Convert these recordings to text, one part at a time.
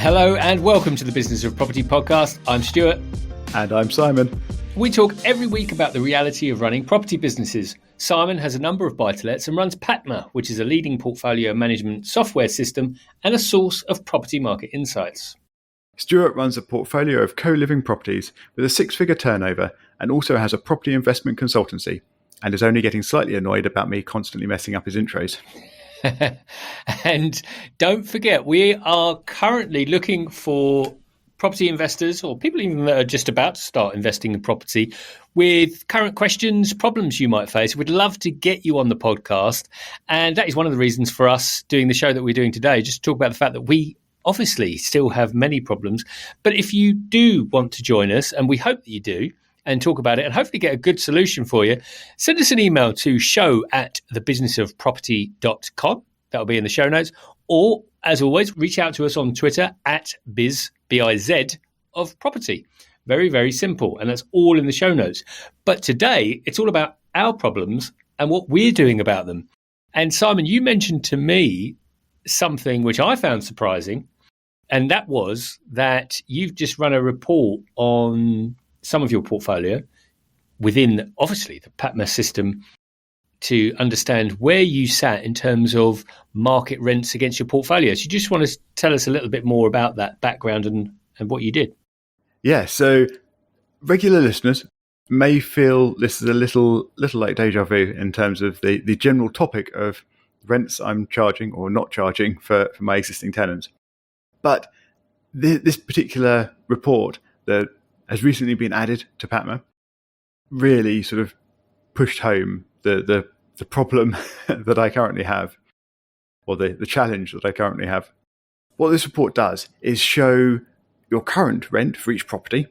Hello and welcome to the Business of Property podcast. I'm Stuart. And I'm Simon. We talk every week about the reality of running property businesses. Simon has a number of buy-to-lets and runs Patma, which is a leading portfolio management software system and a source of property market insights. Stuart runs a portfolio of co-living properties with a six-figure turnover and also has a property investment consultancy and is only getting slightly annoyed about me constantly messing up his intros. And don't forget, we are currently looking for property investors or people even that are just about to start investing in property with current questions, problems you might face. We'd love to get you on the podcast. And that is one of the reasons for us doing the show that we're doing today, just to talk about the fact that we obviously still have many problems. But if you do want to join us, and we hope that you do, and talk about it and hopefully get a good solution for you, send us an email to show@thebusinessofproperty.com. That'll be in the show notes. Or, as always, reach out to us on Twitter @biz, B-I-Z, of property. Very, very simple. And that's all in the show notes. But today, it's all about our problems and what we're doing about them. And Simon, you mentioned to me something which I found surprising. And that was that you've just run a report on some of your portfolio within, obviously, the Patma system to understand where you sat in terms of market rents against your portfolio. So you just want to tell us a little bit more about that background and what you did. Yeah, so regular listeners may feel this is a little like deja vu in terms of the general topic of rents I'm charging or not charging for my existing tenants. But this particular report that has recently been added to Patma really sort of pushed home the problem that I currently have, or the challenge that I currently have. What this report does is show your current rent for each property,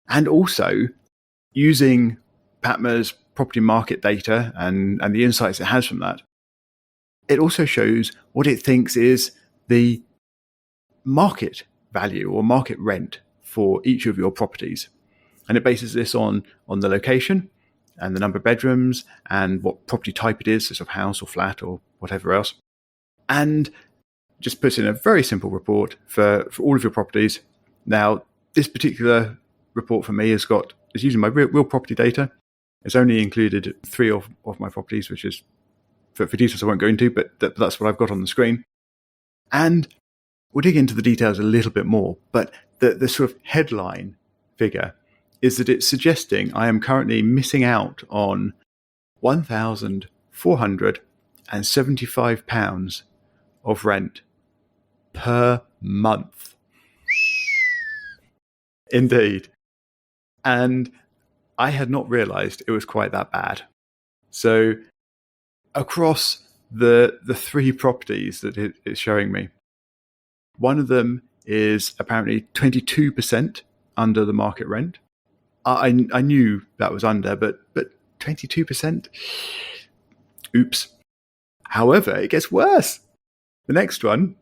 and also using Patma's property market data and the insights it has from that, it also shows what it thinks is the market value or market rent for each of your properties. And it bases this on the location and the number of bedrooms and what property type it is, so sort of house or flat or whatever else. And just puts in a very simple report for all of your properties. Now, this particular report for me is using my real property data. It's only included 3 of my properties, which is for details I won't go into, but that's what I've got on the screen. And we'll dig into the details a little bit more, but the sort of headline figure is that it's suggesting I am currently missing out on £1,475 of rent per month. Indeed. And I had not realised it was quite that bad. So across the 3 properties that it's showing me, one of them is apparently 22% under the market rent. I knew that was under, but 22%? Oops. However, it gets worse. The next one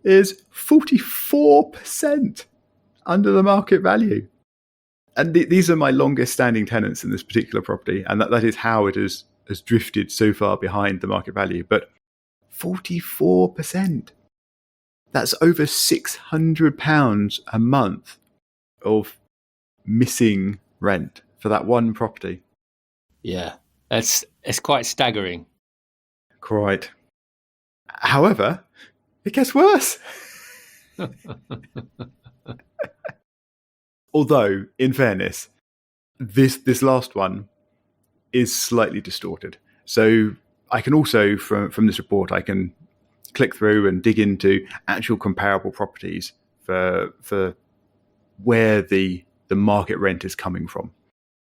is 44% under the market value. And these are my longest standing tenants in this particular property, and that is how it has drifted so far behind the market value. But 44%. That's over £600 a month of missing rent for that one property. Yeah, it's quite staggering. Quite. However, it gets worse. Although, in fairness, this last one is slightly distorted. So I can also, from this report, I can click through and dig into actual comparable properties for where the market rent is coming from.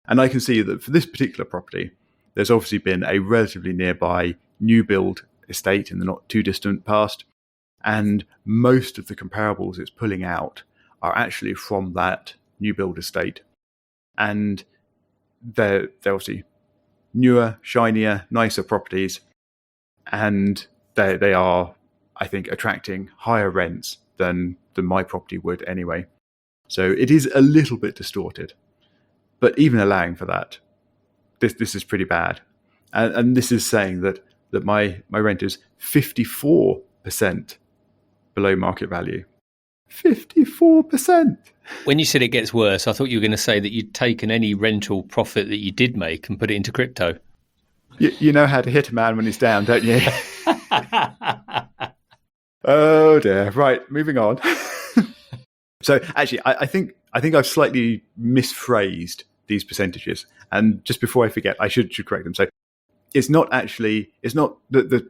And I can see that for this particular property, there's obviously been a relatively nearby new build estate in the not too distant past. And most of the comparables it's pulling out are actually from that new build estate. And they're obviously newer, shinier, nicer properties. And they are, I think, attracting higher rents than my property would anyway. So it is a little bit distorted. But even allowing for that, this is pretty bad. And this is saying that my rent is 54% below market value. 54%. When you said it gets worse, I thought you were going to say that you'd taken any rental profit that you did make and put it into crypto. You know how to hit a man when he's down, don't you? Oh dear. Right, moving on. So actually, I think I've slightly misphrased these percentages. And just before I forget, I should correct them. So it's not the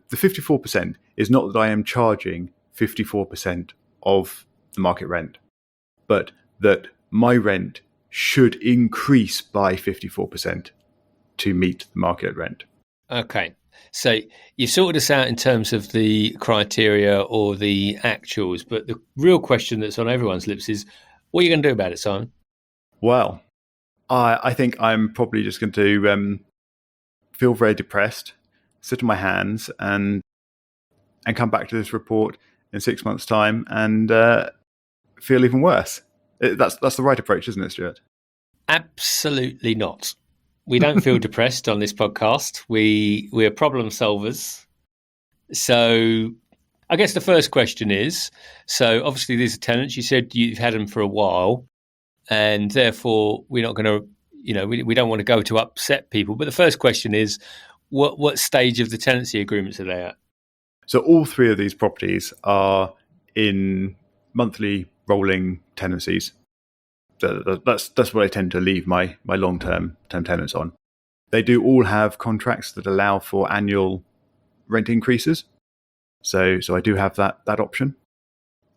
54% is not that I am charging 54% of the market rent, but that my rent should increase by 54% to meet the market rent. Okay. So you've sorted us out in terms of the criteria or the actuals, but the real question that's on everyone's lips is, what are you going to do about it, Simon? Well, I think I'm probably just going to feel very depressed, sit on my hands, and come back to this report in 6 months' time and feel even worse. That's the right approach, isn't it, Stuart? Absolutely not. We don't feel depressed on this podcast. We're problem solvers. So I guess the first question is, so obviously these are tenants. You said you've had them for a while, and therefore we're not going to, we don't want to go to upset people. But the first question is, what stage of the tenancy agreements are they at? So all three of these properties are in monthly rolling tenancies. That's what I tend to leave my long-term tenants on. They do all have contracts that allow for annual rent increases. So I do have that option.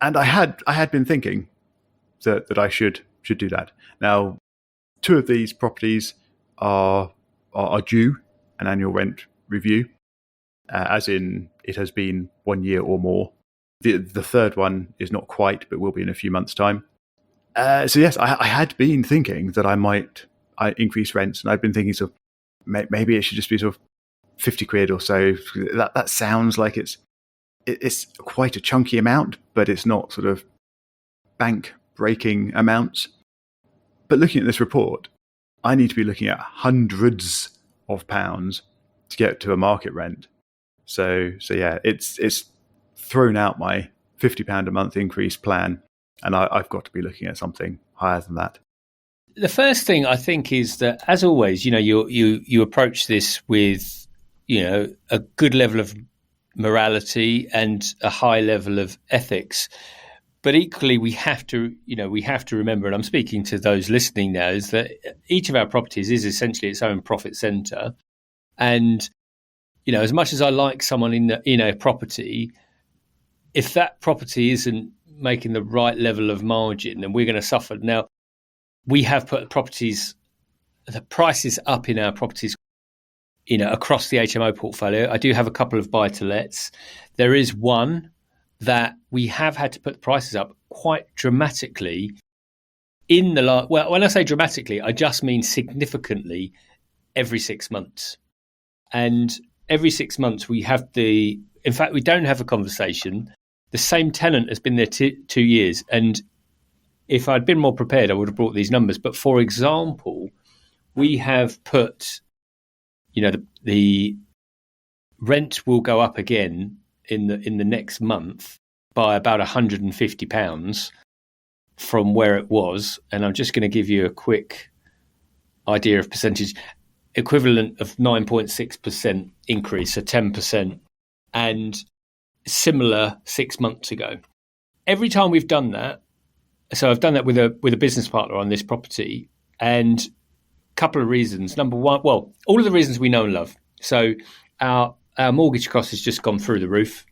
And I had been thinking that I should do that. Now, two of these properties are due an annual rent review, as in it has been 1 year or more. The third one is not quite, but will be in a few months' time. So yes, I had been thinking that I increase rents, and I've been thinking sort of maybe it should just be sort of 50 quid or so. That sounds like it's quite a chunky amount, but it's not sort of bank breaking amounts. But looking at this report, I need to be looking at hundreds of pounds to get to a market rent. So yeah, it's thrown out my £50 a month increase plan, and I've got to be looking at something higher than that. The first thing I think is that, as always, you approach this with, a good level of morality and a high level of ethics. But equally, we have to remember, and I'm speaking to those listening now, is that each of our properties is essentially its own profit centre. And, as much as I like someone in a property, if that property isn't making the right level of margin, then we're going to suffer. Now, we have put the prices up in our properties, across the HMO portfolio. I do have a couple of buy-to-lets. There is one that we have had to put the prices up quite dramatically when I say dramatically, I just mean significantly every 6 months. And every 6 months in fact, we don't have a conversation. The same tenant has been there 2 years. And if I'd been more prepared, I would have brought these numbers. But for example, we have put, the rent will go up again in the next month by about £150 from where it was. And I'm just going to give you a quick idea of percentage. Equivalent of 9.6% increase, so 10%, and similar 6 months ago. Every time we've done that, so I've done that with a business partner on this property, and a couple of reasons. Number one, well, all of the reasons we know and love. So our mortgage cost has just gone through the roof,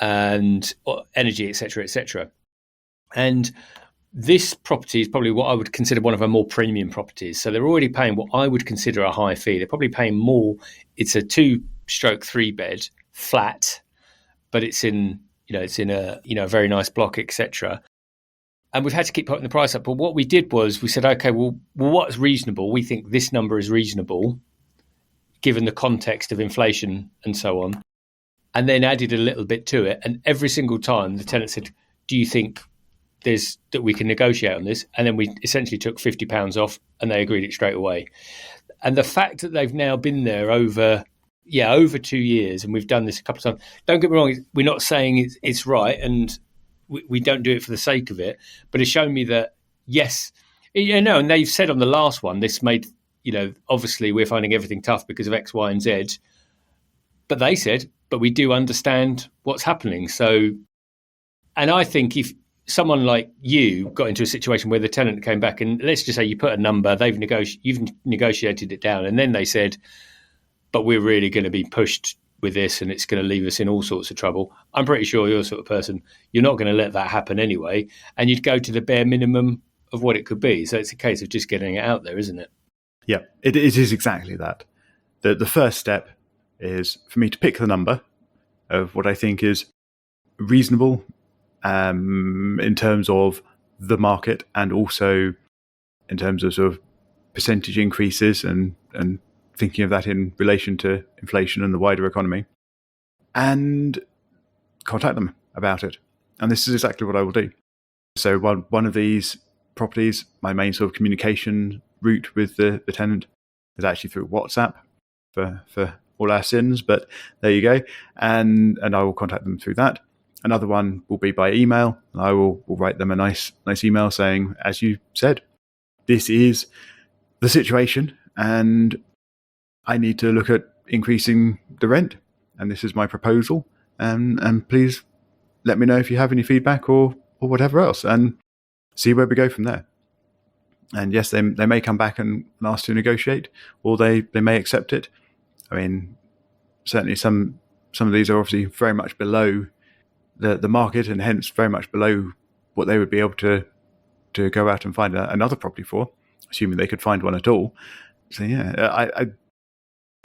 and energy, etc., etc. And this property is probably what I would consider one of our more premium properties. So they're already paying what I would consider a high fee. They're probably paying more. It's a 2/3 bed flat, but it's in a very nice block, etc. And we've had to keep putting the price up. But what we did was we said, okay, well, what's reasonable? We think this number is reasonable, given the context of inflation and so on. And then added a little bit to it. And every single time the tenant said, do you think that we can negotiate on this? And then we essentially took £50 off, and they agreed it straight away. And the fact that they've now been there over 2 years, and we've done this a couple of times. Don't get me wrong, we're not saying it's right, and we don't do it for the sake of it. But it's shown me that, yes, and they've said on the last one, this made, obviously we're finding everything tough because of X, Y, and Z. But they said, but we do understand what's happening. So, and I think if someone like you got into a situation where the tenant came back and let's just say you put a number, you've negotiated it down, and then they said, but we're really going to be pushed with this and it's going to leave us in all sorts of trouble. I'm pretty sure you're the sort of person, you're not going to let that happen anyway. And you'd go to the bare minimum of what it could be. So it's a case of just getting it out there, isn't it? Yeah, it is exactly that. The first step is for me to pick the number of what I think is reasonable in terms of the market and also in terms of sort of percentage increases and thinking of that in relation to inflation and the wider economy, and contact them about it. And this is exactly what I will do. So one of these properties, my main sort of communication route with the tenant is actually through WhatsApp for all our sins, but there you go. And I will contact them through that. Another one will be by email. I will write them a nice email saying, as you said, this is the situation and I need to look at increasing the rent, and this is my proposal. And please let me know if you have any feedback or whatever else, and see where we go from there. And yes, they may come back and ask to negotiate, or they may accept it. I mean, certainly some of these are obviously very much below the market, and hence very much below what they would be able to go out and find another property for, assuming they could find one at all. So yeah,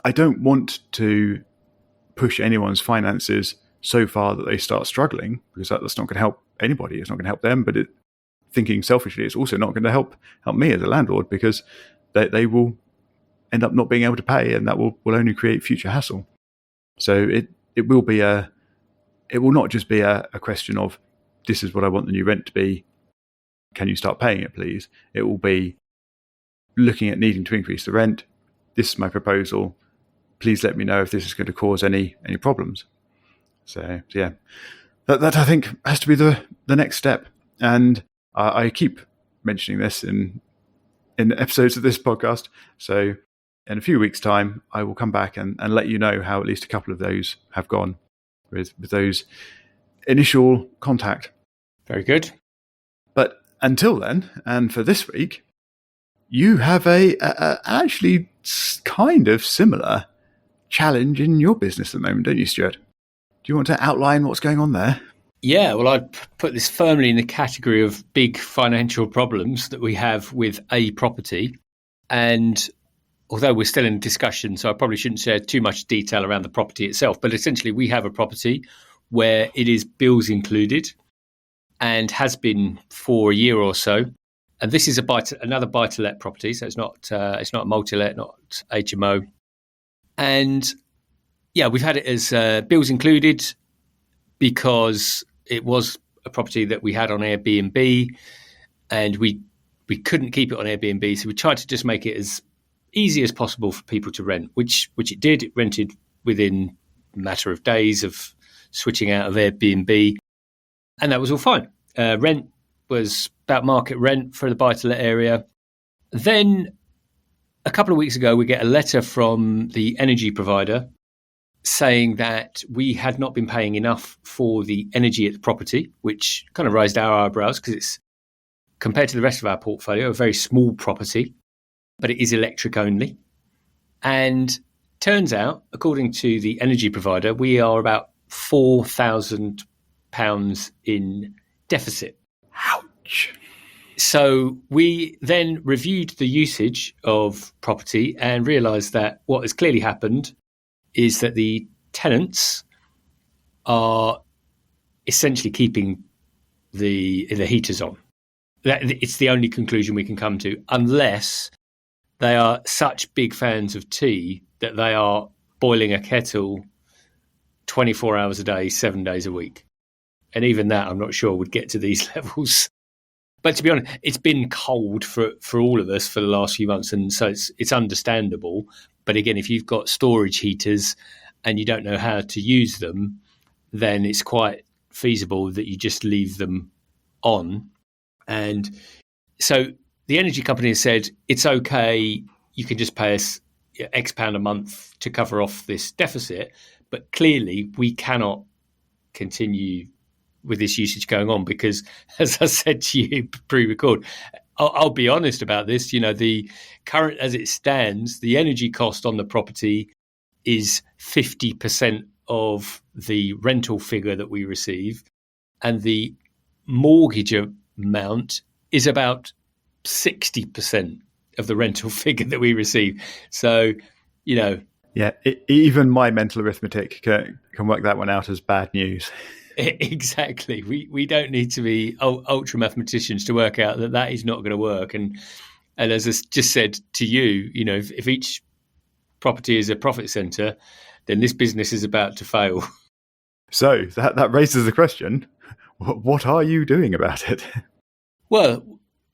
I don't want to push anyone's finances so far that they start struggling, because that's not going to help anybody. It's not going to help them, but thinking selfishly, it's also not going to help me as a landlord, because they will end up not being able to pay, and that will only create future hassle. So it will not just be a question of, this is what I want the new rent to be, can you start paying it please? It will be looking at needing to increase the rent. This is my proposal. Please let me know if this is going to cause any problems. So yeah, that I think has to be the next step. And I keep mentioning this in episodes of this podcast. So in a few weeks' time, I will come back and let you know how at least a couple of those have gone with those initial contact. Very good. But until then, and for this week, you have a actually kind of similar challenge in your business at the moment, don't you, Stuart? Do you want to outline what's going on there? Yeah, well, I'd put this firmly in the category of big financial problems that we have with a property. And although we're still in discussion, so I probably shouldn't share too much detail around the property itself, but essentially we have a property where it is bills included and has been for a year or so. And this is another buy-to-let property, so it's not a multi-let, not HMO. And yeah, we've had it as bills included because it was a property that we had on Airbnb, and we couldn't keep it on Airbnb, so we tried to just make it as easy as possible for people to rent, which it did. It rented within a matter of days of switching out of Airbnb, and that was all fine. Rent was about market rent for the buy-to-let area. Then a couple of weeks ago, we get a letter from the energy provider saying that we had not been paying enough for the energy at the property, which kind of raised our eyebrows because it's, compared to the rest of our portfolio, a very small property, but it is electric only. And turns out, according to the energy provider, we are about £4,000 in deficit. Ouch. So we then reviewed the usage of property and realised that what has clearly happened is that the tenants are essentially keeping the heaters on. It's the only conclusion we can come to, unless they are such big fans of tea that they are boiling a kettle 24 hours a day, 7 days a week. And even that, I'm not sure, would get to these levels. But to be honest, it's been cold for all of us for the last few months, and so it's understandable. But again, if you've got storage heaters and you don't know how to use them, then it's quite feasible that you just leave them on. And so the energy company has said, it's okay, you can just pay us X pound a month to cover off this deficit. But clearly we cannot continue with this usage going on because, as I said to you pre-record, I'll be honest about this. The current, as it stands, the energy cost on the property is 50% of the rental figure that we receive, and the mortgage amount is about 60% of the rental figure that we receive. So, yeah, even my mental arithmetic can work that one out as bad news. Exactly. We don't need to be ultra mathematicians to work out that is not going to work. And as I just said to you, if each property is a profit center, then this business is about to fail. So that raises the question: what are you doing about it? Well,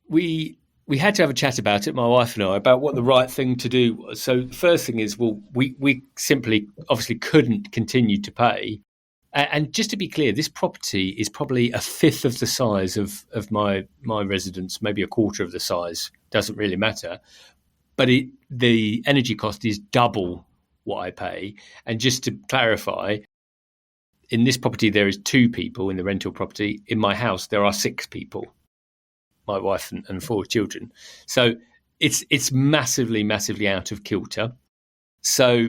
we had to have a chat about it, my wife and I, about what the right thing to do was. So the first thing is, we simply obviously couldn't continue to pay. And just to be clear, this property is probably a fifth of the size of my residence, maybe a quarter of the size. Doesn't really matter. But the energy cost is double what I pay. And just to clarify, in this property, there is 2 people in the rental property. In my house, there are 6 people, my wife and 4 children. So it's massively, massively out of kilter. So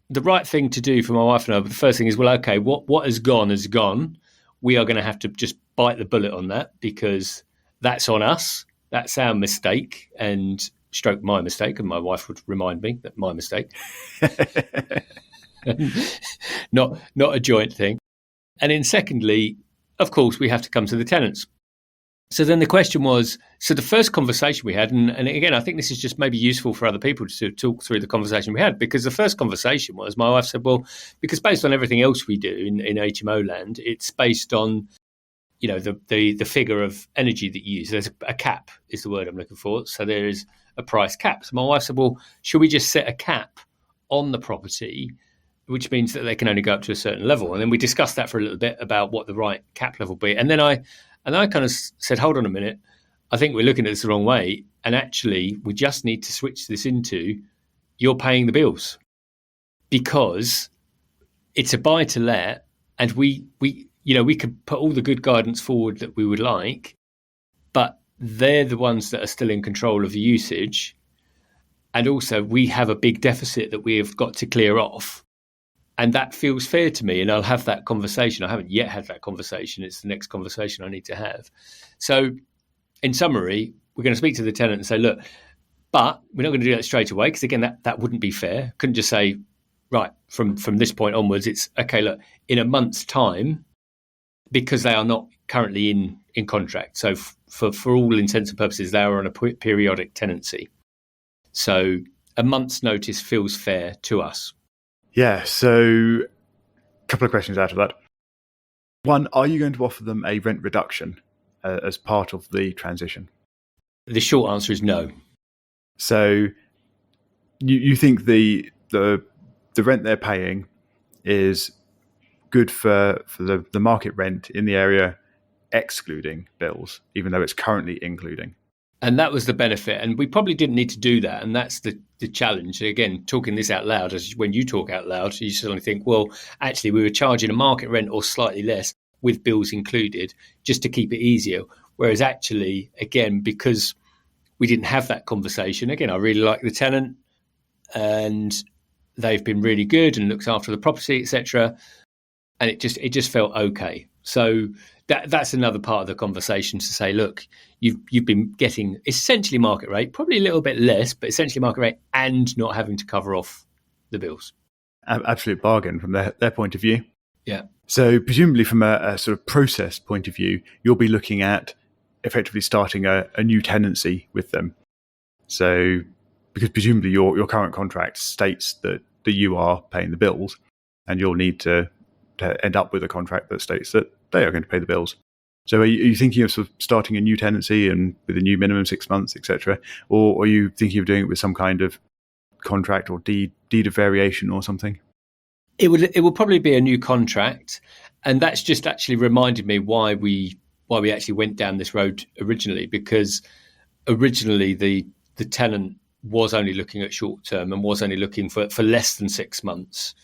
the right thing to do for my wife and I, the first thing is, well, okay, what has gone has gone. We are going to have to just bite the bullet on that because that's on us. That's our mistake, and stroke my mistake. And my wife would remind me that my mistake, not a joint thing. And then secondly, of course, we have to come to the tenants. So then the question was, so the first conversation we had, and again, I think this is just maybe useful for other people to talk through the conversation we had, because the first conversation was, my wife said, well, because based on everything else we do in HMO land, it's based on, the figure of energy that you use. There's a cap is the word I'm looking for. So there is a price cap. So my wife said, well, should we just set a cap on the property, which means that they can only go up to a certain level? And then we discussed that for a little bit about what the right cap level be. And then I kind of said, hold on a minute, I think we're looking at this the wrong way. And actually, we just need to switch this into you're paying the bills, because it's a buy to let, and we could put all the good guidance forward that we would like, but they're the ones that are still in control of the usage. And also we have a big deficit that we have got to clear off. And that feels fair to me, and I'll have that conversation. I haven't yet had that conversation. It's the next conversation I need to have. So in summary, we're going to speak to the tenant and say, look, but we're not going to do that straight away, because again, that wouldn't be fair. Couldn't just say, right, from this point onwards, it's okay, look, in a month's time, because they are not currently in contract. So for all intents and purposes, they are on a periodic tenancy. So a month's notice feels fair to us. Yeah, so a couple of questions out of that. One, are you going to offer them a rent reduction as part of the transition? The short answer is no. So you think the rent they're paying is good for the market rent in the area, excluding bills, even though it's currently including? And that was the benefit. And we probably didn't need to do that. And that's the challenge. Again, talking this out loud, as when you talk out loud, you suddenly think, well, actually, we were charging a market rent or slightly less with bills included just to keep it easier. Whereas actually, again, because we didn't have that conversation, again, I really like the tenant and they've been really good and looked after the property, etc. And it just felt okay. So that's another part of the conversation, to say, look, you've been getting essentially market rate, probably a little bit less, but essentially market rate, and not having to cover off the bills. Absolute bargain from their point of view. Yeah. So presumably from a sort of process point of view, you'll be looking at effectively starting a new tenancy with them. So because presumably your current contract states that you are paying the bills, and you'll need to end up with a contract that states that they are going to pay the bills. So are you thinking of sort of starting a new tenancy and with a new minimum 6 months, etc., or are you thinking of doing it with some kind of contract or deed of variation or something? It would probably be a new contract, And that's just actually reminded me why we actually went down this road originally, because originally the tenant was only looking at short term and was only looking for less than 6 months.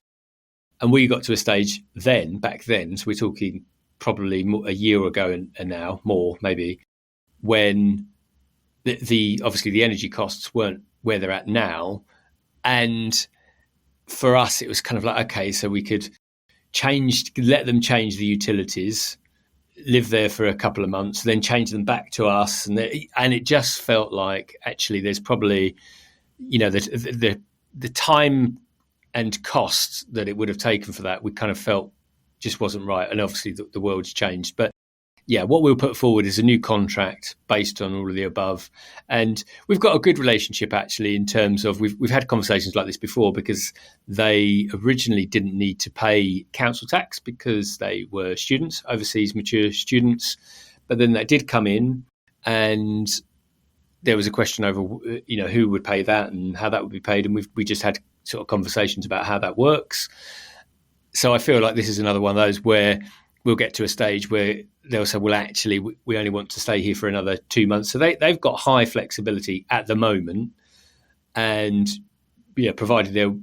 And we got to a stage back then, so we're talking probably a year ago and now, more maybe, when the obviously the energy costs weren't where they're at now. And for us, it was kind of like, okay, so we could let them change the utilities, live there for a couple of months, then change them back to us. And it just felt like actually there's probably, the time and cost that it would have taken for that, we kind of felt just wasn't right. And obviously the world's changed. But yeah, what we'll put forward is a new contract based on all of the above. And we've got a good relationship, actually, in terms of we've had conversations like this before, because they originally didn't need to pay council tax because they were students, overseas mature students. But then that did come in, and there was a question over, who would pay that and how that would be paid. And we just had sort of conversations about how that works. So I feel like this is another one of those where we'll get to a stage where they'll say, well, actually, we only want to stay here for another 2 months. So they've got high flexibility at the moment. And provided they're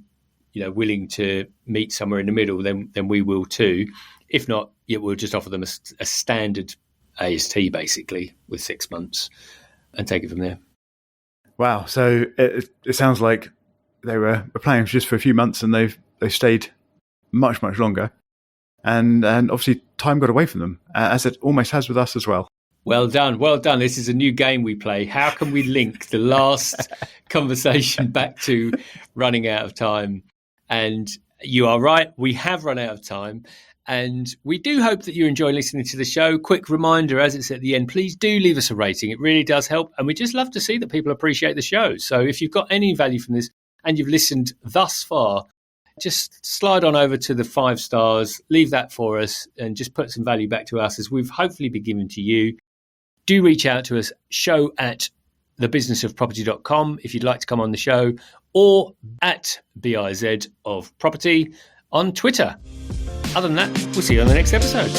willing to meet somewhere in the middle, then we will too. If not, we'll just offer them a standard AST, basically, with 6 months and take it from there. Wow. So it sounds like they were planning just for a few months, and they've stayed much, much longer. And obviously time got away from them, as it almost has with us as well. Well done. This is a new game we play. How can we link the last conversation back to running out of time? And you are right, we have run out of time. And we do hope that you enjoy listening to the show. Quick reminder, as it's at the end, please do leave us a rating. It really does help. And we just love to see that people appreciate the show. So if you've got any value from this and you've listened thus far, just slide on over to the 5 stars, leave that for us, and just put some value back to us as we've hopefully been given to you. Do reach out to us, show@thebusinessofproperty.com if you'd like to come on the show, or at BIZ of Property on Twitter. Other than that, we'll see you on the next episode.